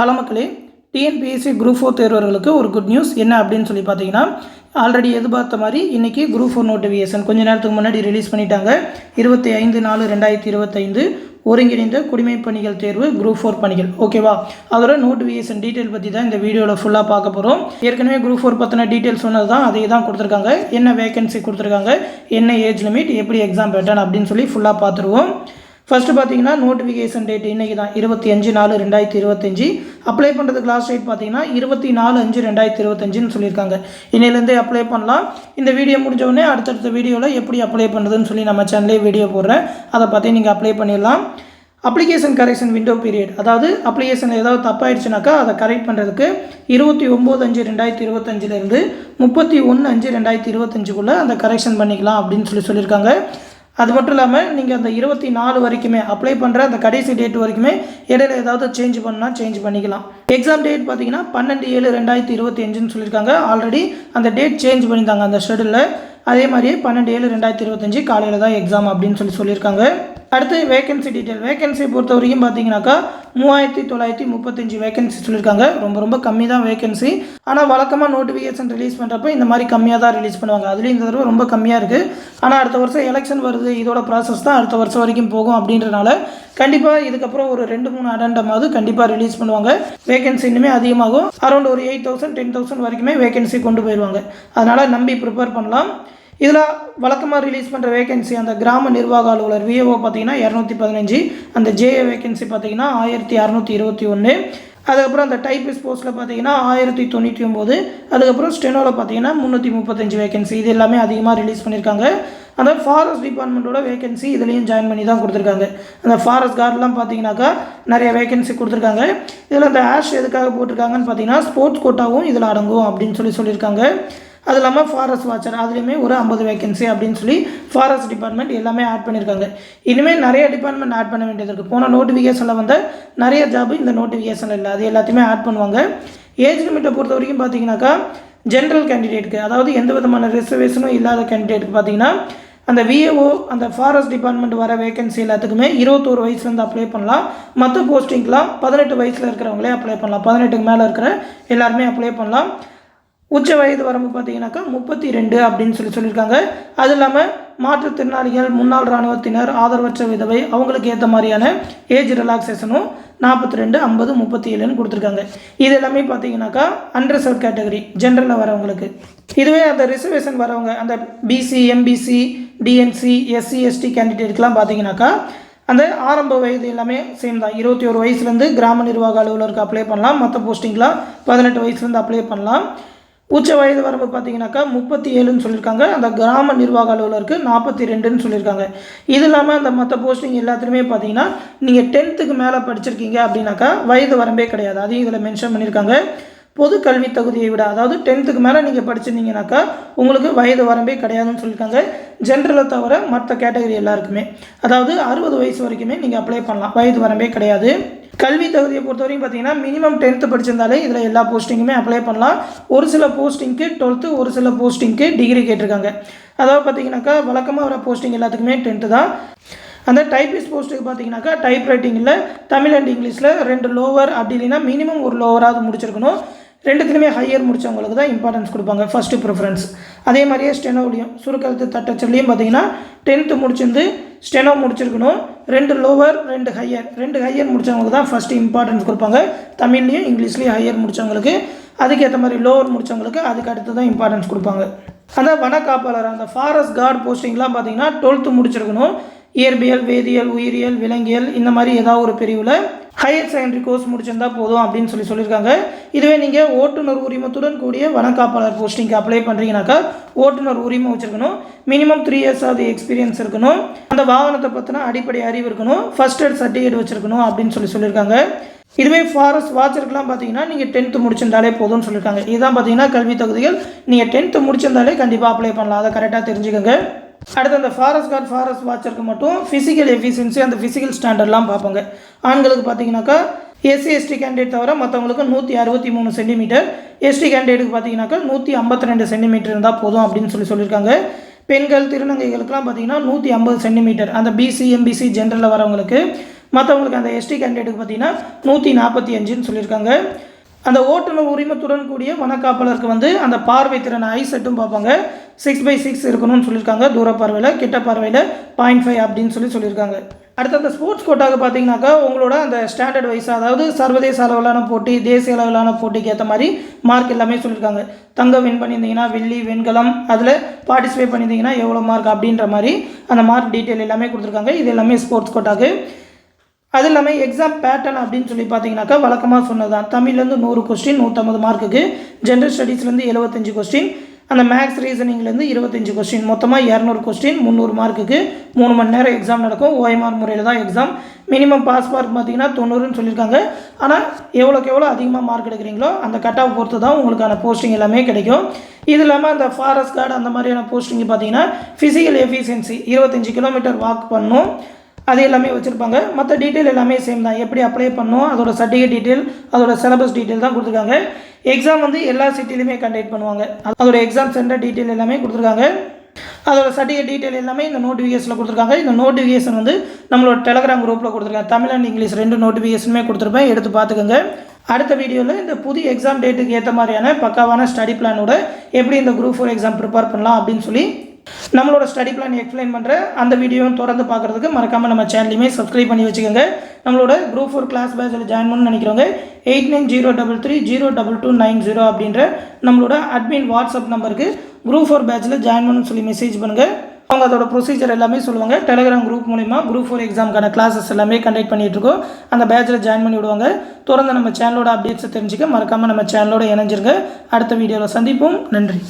Hello மக்களே, TNPSC group 4 தேர்வர்களுக்கு ஒரு good news என்ன அப்படின்னு சொல்லி பார்த்தீங்கன்னா, ஆல்ரெடி எதிர்பார்த்த மாதிரி இன்றைக்கி குரூப் 4 நோட்டிஃபிகேஷன் கொஞ்சம் நேரத்துக்கு முன்னாடி ரிலீஸ் பண்ணிட்டாங்க. 25/4/2025 ஒருங்கிணைந்த குடிமைப் பணிகள் தேர்வு குரூப் 4 பணிகள். ஓகேவா? அதோட நோட்டிஃபிகேஷன் டீட்டெயில் பற்றி தான் இந்த வீடியோவில் ஃபுல்லாக பார்க்க போகிறோம். ஏற்கனவே குரூப் 4 பற்றின டீட்டெயில் சொன்னது தான், அதே தான் கொடுத்துருக்காங்க. என்ன வேகன்சி கொடுத்துருக்காங்க, என்ன ஏஜ் லிமிட், எப்படி எக்ஸாம் பேட்டர்ன் அப்படின்னு சொல்லி ஃபுல்லாக பார்த்துருவோம். ஃபஸ்ட்டு பார்த்தீங்கன்னா நோட்டிஃபிகேஷன் டேட் இன்றைக்கி தான் 25/4/2025. அப்ளை பண்ணுறதுக்கு லாஸ்ட் டேட் பார்த்தீங்கன்னா 24/5/2025 சொல்லியிருக்காங்க. இன்னிலேருந்தே அப்ளை பண்ணலாம். இந்த வீடியோ முடிஞ்சவொடனே அடுத்தடுத்த வீடியோவில் எப்படி அப்ளை பண்ணுறதுன்னு சொல்லி நம்ம சேனலே வீடியோ போடுறேன். அதை பார்த்து நீங்கள் அப்ளை பண்ணிடலாம். அப்ளிகேஷன் கரெக்ஷன் விண்டோ பீரியட், அதாவது அப்ளிகேஷன் ஏதாவது தப்பாயிடுச்சுனாக்கா அதை கரெக்ட் பண்ணுறதுக்கு 29/5/2025 31/5/2025 அந்த கரெக்ஷன் பண்ணிக்கலாம் அப்படின்னு சொல்லியிருக்காங்க. அது மட்டும் இல்லாமல் நீங்கள் அந்த 24 வரைக்குமே அப்ளை பண்ணுற அந்த கடைசி டேட் வரைக்குமே இடையில ஏதாவது சேஞ்ச் பண்ணால் சேஞ்ச் பண்ணிக்கலாம். எக்ஸாம் டேட் பார்த்தீங்கன்னா 12/7/2025 சொல்லியிருக்காங்க. ஆல்ரெடி அந்த டேட் சேஞ்ச் பண்ணியிருந்தாங்க அந்த ஷெடியூலில். அதே மாதிரியே 12/7/2025 காலையில் தான் எக்ஸாம் அப்படின்னு சொல்லியிருக்காங்க. அடுத்து வேகன்சி டீட்டெயில். வேகன்சி பொறுத்த வரைக்கும் பார்த்தீங்கன்னாக்கா 3935 வேகன்சி சொல்லியிருக்காங்க. ரொம்ப கம்மி தான் வேகன்சி. ஆனால் வழக்கமாக நோட்டிஃபிகேஷன் ரிலீஸ் பண்ணுறப்ப இந்த மாதிரி கம்மியாக தான் ரிலீஸ் பண்ணுவாங்க. அதுலேயும் இந்த தடவை ரொம்ப கம்மியாக இருக்குது. ஆனால் அடுத்த வருஷம் எலெக்ஷன் வருது, இதோட ப்ராசஸ் தான் அடுத்த வருஷம் வரைக்கும் போகும். அப்படின்றனால கண்டிப்பாக இதுக்கப்புறம் ஒரு 2-3 அடண்டமாவது கண்டிப்பாக ரிலீஸ் பண்ணுவாங்க. வேகன்சி இன்னுமே அதிகமாகும். அரௌண்ட் ஒரு 8000 10,000 வரைக்குமே வேகன்சி கொண்டு போயிடுவாங்க. அதனால் நம்பி ப்ரிப்பேர் பண்ணலாம். இதில் வழக்கமாக ரிலீஸ் பண்ணுற வேகன்சி அந்த கிராம நிர்வாக அலுவலர் விஏஓ பார்த்தீங்கன்னா 215, அந்த ஜேஏ வேகன்சி பார்த்தீங்கன்னா 1621, அதுக்கப்புறம் அந்த டைப்பிஸ்ட் போஸ்ட்டில் பார்த்தீங்கன்னா 1099, அதுக்கப்புறம் ஸ்டெனோவில் பார்த்தீங்கன்னா 335 வேகன்சி. இது எல்லாமே அதிகமாக ரிலீஸ் பண்ணியிருக்காங்க. அந்த ஃபாரஸ்ட் டிபார்ட்மெண்ட்டோட வேகன்சி இதுலேயும் ஜாயின் பண்ணி தான் கொடுத்துருக்காங்க. அந்த ஃபாரஸ்ட் கார்டெலாம் பார்த்தீங்கன்னாக்கா நிறைய வேகன்சி கொடுத்துருக்காங்க. இதில் அந்த ஆஷ் எதுக்காக போட்டிருக்காங்கன்னு பார்த்தீங்கன்னா ஸ்போர்ட்ஸ் கோட்டாவும் இதில் அடங்கும் அப்படின்னு சொல்லியிருக்காங்க. அது இல்லாமல் ஃபாரஸ்ட் வாட்சர் அதுலேயுமே ஒரு 50 வேகன்சி அப்படின்னு சொல்லி ஃபாரஸ்ட் டிபார்ட்மெண்ட் எல்லாமே ஆட் பண்ணியிருக்காங்க. இனிமேல் நிறைய டிபார்ட்மெண்ட் ஆட் பண்ண வேண்டியது இருக்குது. போன நோட்டிஃபிகேஷனில் வந்து நிறைய ஜாப் இந்த நோட்டிஃபிகேஷனில் இல்லை, அது எல்லாத்தையுமே ஆட் பண்ணுவாங்க. ஏஜ் லிமிட்டை பொறுத்த வரைக்கும் பார்த்தீங்கன்னாக்கா ஜென்ரல் கேண்டிடேட்டுக்கு, அதாவது எந்த விதமான ரிசர்வேஷனும் இல்லாத கேண்டிடேட்டுக்கு பார்த்தீங்கன்னா அந்த விஏஓ அந்த ஃபாரஸ்ட் டிபார்ட்மெண்ட் வர வேகன்சி எல்லாத்துக்குமே 21 வயசுலேருந்து அப்ளை பண்ணலாம். மற்ற போஸ்டிங்லாம் 18 வயசில் இருக்கிறவங்களே அப்ளை பண்ணலாம். 18க்கு மேலே இருக்கிற எல்லாருமே அப்ளை பண்ணலாம். உச்ச வயது வரம்பு பார்த்தீங்கன்னாக்கா 32 அப்படின்னு சொல்லியிருக்காங்க. அது இல்லாமல் மாற்றுத்திறனாளிகள், முன்னாள் இராணுவத்தினர், ஆதரவற்ற விதவை அவங்களுக்கு ஏற்ற மாதிரியான ஏஜ் ரிலாக்ஸேஷனும் 42, 50, 37ன்னு கொடுத்துருக்காங்க. இது எல்லாமே பார்த்தீங்கன்னாக்கா அன்ரிசர்வ் கேட்டகரி ஜென்ரலில் வரவங்களுக்கு. இதுவே அந்த ரிசர்வேஷன் வரவங்க அந்த BC, MBC, DNC, SC, ST கேண்டிடேட்டுக்கெலாம் பார்த்தீங்கன்னாக்கா அந்த ஆரம்ப வயது எல்லாமே சேம் தான். 21 வயசுலேருந்து கிராம நிர்வாக அலுவலருக்கு அப்ளை பண்ணலாம். மற்ற போஸ்டிங்லாம் 18 வயசுலேருந்து அப்ளை பண்ணலாம். உச்ச வயது வரம்பு பார்த்தீங்கன்னாக்கா 37ன்னு சொல்லியிருக்காங்க. அந்த கிராம நிர்வாக அலுவலருக்கு 42ன்னு சொல்லியிருக்காங்க. இது இல்லாமல் அந்த மற்ற போஸ்டிங் எல்லாத்துலேயுமே பார்த்தீங்கன்னா நீங்கள் 10th மேலே படிச்சிருக்கீங்க அப்படின்னாக்கா வயது வரம்பே கிடையாது. அதையும் இதில் மென்ஷன் பண்ணியிருக்காங்க. பொது கல்வி தகுதியை விட, அதாவது 10th மேலே நீங்கள் படிச்சிருந்தீங்கன்னாக்கா உங்களுக்கு வயது வரம்பே கிடையாதுன்னு சொல்லியிருக்காங்க. ஜென்ரலை தவிர மற்ற கேட்டகரி எல்லாருக்குமே, அதாவது 60 வயசு வரைக்குமே நீங்கள் அப்ளை பண்ணலாம். வயது வரம்பே கிடையாது. கல்வி தகுதியை பொறுத்த வரைக்கும் பார்த்தீங்கன்னா மினிமம் 10th படிச்சிருந்தாலே இதில் எல்லா போஸ்டிங்குமே அப்ளை பண்ணலாம். ஒரு சில போஸ்டிங்க்கு 12th, ஒரு சில போஸ்டிங்க்கு டிகிரி கேட்டிருக்காங்க. அதாவது பார்த்தீங்கன்னாக்கா வழக்கமாக வர போஸ்டிங் எல்லாத்துக்குமே 10th தான். அந்த டைப்பிஸ்ட் போஸ்ட்டுக்கு பார்த்தீங்கன்னாக்கா டைப் ரைட்டிங்கில் தமிழ் அண்ட் இங்கிலீஷில் 2 லோவர், அப்படி இல்லைன்னா மினிமம் ஒரு லோவராவது முடிச்சிருக்கணும். 2த்துலையுமே ஹையர் முடித்தவங்களுக்கு தான் இம்பார்ட்டன்ஸ் கொடுப்பாங்க, ஃபஸ்ட்டு ப்ரிஃபரன்ஸ். அதே மாதிரியே ஸ்டெனோலையும் சுருக்கெழுத்து தட்டச்சொல்லையும் பார்த்தீங்கன்னா 10th முடிச்சிருந்து ஸ்டெனோ முடிச்சிருக்கணும். 2 லோவர், 2 ஹையர் முடித்தவங்களுக்கு தான் ஃபஸ்ட்டு இம்பார்ட்டன்ஸ் கொடுப்பாங்க. தமிழ்லையும் இங்கிலீஷ்லேயும் ஹையர் முடித்தவங்களுக்கு, அதுக்கேற்ற மாதிரி லோவர் முடித்தவங்களுக்கு அதுக்கு அடுத்து தான் இம்பார்ட்டன்ஸ் கொடுப்பாங்க. அந்த வனக்காப்பாளர் அந்த ஃபாரஸ்ட் கார்டு போஸ்டிங்லாம் பார்த்தீங்கன்னா 12th முடிச்சிருக்கணும். இயற்பியல், வேதியியல், உயிரியல், விலங்கியல் இந்த மாதிரி ஏதாவது ஒரு பிரிவில் ஹையர் செகண்டரி கோர்ஸ் முடிச்சிருந்தா போதும் அப்படின்னு சொல்லியிருக்காங்க. இதுவே நீங்கள் ஓட்டுநர் உரிமத்துடன் கூடிய வனக்காப்பாளர் போஸ்டிங்க்கு அப்ளை பண்ணுறீங்கனாக்கா ஓட்டுநர் உரிமை வச்சுருக்கணும். மினிமம் 3 years ஆகுது எக்ஸ்பீரியன்ஸ் இருக்கணும். அந்த வாகனத்தை பற்றின அடிப்படை அறிவு இருக்கணும். ஃபர்ஸ்ட் எய்ட் சர்டிஃபிகேட் வச்சுருக்கணும் அப்படின்னு சொல்லியிருக்காங்க. இதுவே ஃபாரஸ்ட் வாட்சருக்குலாம் பார்த்தீங்கன்னா நீங்கள் 10th முடிச்சிருந்தாலே போதும்னு சொல்லியிருக்காங்க. இதுதான் பார்த்தீங்கன்னா கல்வி தகுதிகள். நீங்கள் 10th முடிச்சிருந்தாலே கண்டிப்பாக அப்ளை பண்ணலாம். அதை கரெக்டாக தெரிஞ்சுக்கோங்க. அடுத்து அந்த ஃபாரஸ்ட் கார்டு, ஃபாரஸ்ட் வாட்சருக்கு மட்டும் ஃபிசிக்கல் எஃபிஷியன்சி, அந்த ஃபிசிக்கல் ஸ்டாண்டர்ட்லாம் பார்ப்பாங்க. ஆண்களுக்கு பார்த்தீங்கன்னாக்கா எஸ்சி எஸ்டி கேண்டிடேட் தவிர மற்றவங்களுக்கு 163 சென்டிமீட்டர், எஸ்டி கேண்டிடேட்டுக்கு பார்த்தீங்கன்னாக்கா 152 சென்டிமீட்டர் இருந்தால் போதும் அப்படின்னு சொல்லியிருக்காங்க. பெண்கள், திருநங்கைகளுக்கெல்லாம் பார்த்தீங்கன்னா 150 சென்டிமீட்டர், அந்த பிசி, எம்பிசி ஜென்ரலில் வரவங்களுக்கு மற்றவங்களுக்கு அந்த எஸ்டி கேண்டிடேட்டுக்கு பார்த்தீங்கன்னா 145ன்னு சொல்லியிருக்காங்க. அந்த ஓட்டுநர் உரிமத்துடன் கூடிய வனக்காப்பலருக்கு வந்து அந்த பார்வை திறன் ஐ செட்டும் பார்ப்பாங்க. 6/6 இருக்கணும்னு சொல்லியிருக்காங்க. தூர பார்வையில், கிட்ட பார்வையில் 0.5 அப்படின்னு சொல்லியிருக்காங்க. அடுத்து அந்த ஸ்போர்ட்ஸ் கோட்டாக பார்த்தீங்கன்னாக்கா உங்களோட அந்த ஸ்டாண்டர்ட் வைஸ், அதாவது சர்வதேச அளவிலான போட்டி, தேசிய அளவிலான போட்டிக்கு ஏற்ற மாதிரி மார்க் எல்லாமே சொல்லியிருக்காங்க. தங்கம் வின் பண்ணியிருந்தீங்கன்னா வெள்ளி, வெண்கலம் அதில் பார்ட்டிசிபேட் பண்ணியிருந்தீங்கன்னா எவ்வளோ மார்க் அப்படின்ற மாதிரி அந்த மார்க் டீட்டெயில் எல்லாமே கொடுத்துருக்காங்க. இது எல்லாமே ஸ்போர்ட்ஸ் கோட்டாக்கு. அது இல்லாமல் எக்ஸாம் பேட்டர்ன் அப்படின்னு சொல்லி பார்த்தீங்கன்னாக்கா வழக்கமாக சொன்னது தான். தமிழ்லேருந்து 100 கொஸ்டின் 150 மார்க்குக்கு, ஜென்ரல் ஸ்டடீஸ்லேருந்து 75 கொஸ்டின், அந்த மேக்ஸ் ரீசனிங்லேருந்து 25 கொஸ்டின், மொத்தமாக 200 கொஸ்டின் 300 மார்க்குக்கு 3 மணி நேரம் எக்ஸாம் நடக்கும். ஓஎம்ஆர் முறையில் தான் எக்ஸாம். மினிமம் பாஸ் மார்க் பார்த்தீங்கன்னா 90ன்னு சொல்லியிருக்காங்க. ஆனால் எவ்வளோ அதிகமாக மார்க் எடுக்கிறீங்களோ அந்த கட் ஆஃப் பொறுத்து தான் உங்களுக்கான போஸ்டிங் எல்லாமே கிடைக்கும். இது இல்லாமல் அந்த ஃபாரஸ்ட் கார்டு அந்த மாதிரியான போஸ்டிங் பார்த்தீங்கன்னா ஃபிசிக்கல் எஃபிஷியன்சி 25 கிலோமீட்டர் வாக் பண்ணணும், அது எல்லாமே வச்சுருப்பாங்க. மற்ற டீட்டெயில் எல்லாமே சேம் தான். எப்படி அப்ளை பண்ணணும், அதோட சர்டிஃபிகேட் டீட்டெயில், அதோட சிலபஸ் டீட்டெயில் தான் கொடுத்துருக்காங்க. எக்ஸாம் வந்து எல்லா சிட்டிலையுமே கண்டக்ட் பண்ணுவாங்க. அதோட எக்ஸாம் சென்டர் டீட்டெயில் எல்லாமே கொடுத்துருக்காங்க. அதோட சர்டிஃபிகேட் டீட்டெயில் எல்லாமே இந்த நோட்டிஃபிகேஷனில் கொடுத்துருக்காங்க. இந்த நோட்டிஃபிகேஷன் வந்து நம்மளோட டெலகிராம் குரூப்பில் கொடுத்துருக்காங்க. தமிழ் அண்ட் இங்கிலீஷ் 2 நோட்டிஃபிகேஷனுமே கொடுத்துருப்பேன், எடுத்து பார்த்துக்கோங்க. அடுத்த வீடியோவில் இந்த புது எக்ஸாம் டேட்டுக்கு ஏற்ற மாதிரியான பக்காவான ஸ்டடி பிளானோட எப்படி இந்த குரூப் 4 எக்ஸாம் ப்ரிப்பேர் பண்ணலாம் அப்படின்னு சொல்லி நம்மளோட ஸ்டடி பிளான் எக்ஸ்பிளைன் பண்ணுற அந்த வீடியோவும் தொடர்ந்து பார்க்குறதுக்கு மறக்காமல் நம்ம சேனலையுமே சப்ஸ்கிரைப் பண்ணி வச்சுக்கோங்க. நம்மளோட குரூப் 4 கிளாஸ் பேட்சில் ஜாயின் பண்ணணும்னு நினைக்கிறவங்க 8903302290 அப்படின்ற நம்மளோட அட்மின் வாட்ஸ்அப் நம்பருக்கு குரூப் 4 பேட்சில் ஜாயின் பண்ணணும்னு சொல்லி மெசேஜ் பண்ணுங்கள். அவங்க அதோட ப்ரொசீஜர் எல்லாமே சொல்லுவாங்க. டெலகிராம் குரூப் மூலிமா குரூப் 4 எக்ஸாமுக்கான கிளாஸஸ் எல்லாமே கண்டக்ட் பண்ணிகிட்ருக்கோம். அந்த பேட்சில் ஜாயின் பண்ணி விடுவாங்க. தொடர்ந்து நம்ம சேனலோட அப்டேட்ஸை தெரிஞ்சுக்க மறக்காமல் நம்ம சேனலோட இணைஞ்சிருங்க. அடுத்த வீடியோவில் சந்திப்போம். நன்றி.